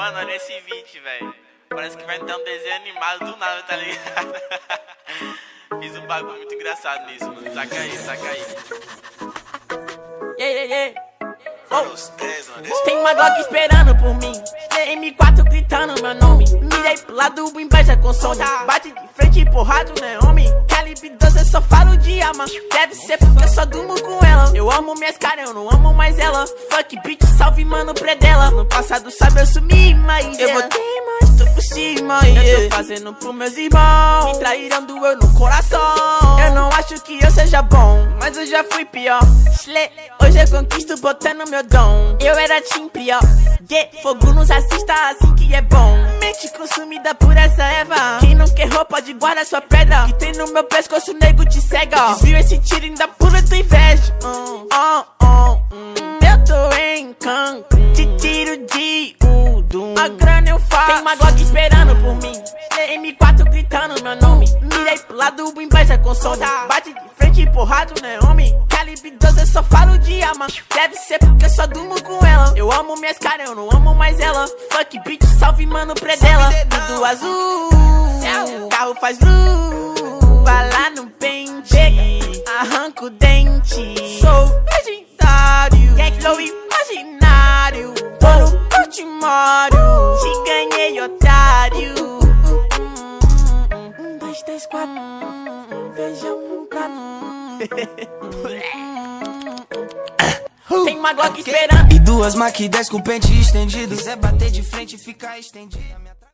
Mano, olha esse vídeo, velho. Parece que vai ter um desenho animado do nada, tá ligado? Fiz um bagulho muito engraçado nisso, mano. Saca aí. Tem uma Glock esperando por mim, M4 gritando meu nome. Mirei pro lado, inveja com som. Bate de frente, porrado, né, homem? Calibre 12, eu só falo de arma. Deve ser porque eu só durmo com ela. Eu amo minhas caras, eu não amo mais ela. Fuck bitch, salve mano, predela. No passado sabe eu sumi, mas eu voltei, mas tô por cima. Eu tô fazendo pros meus irmãos, me traíram doeu no coração. Eu não acho que eu seja bom, mas eu já fui pior. Hoje eu conquisto botando meu dom. Eu era team pior. Fogo nos assista assim que é bom. Mente consumida por essa erva. Quem não quer roupa de guarda sua pedra. Que tem no meu pescoço, nego te cega. Desvio esse tiro ainda pula tua inveja. Eu tô em Cancún, te tiro de Udum. A grana eu faço. Tem uma Glock esperando por mim, M4 gritando meu nome. Mirei pro lado, inveja com som. Bate de frente, porrado, né, homem? Calibre 12, eu só falo de arma. Deve ser porque eu só durmo com ela. Eu amo minhas caras, eu não amo mais ela. Fuck bitch, salve mano, predela. Tudo azul, carro faz luz. Vai lá no pente, arranca o dente. Sou legendário, flow imaginário. Tô no ultimário, te ganhei, otário. 1, 2, 3, 4, feijão 4. Tem uma Glock esperando e duas Mac 10 com pente estendido. Quiser bater de frente, fica estendido.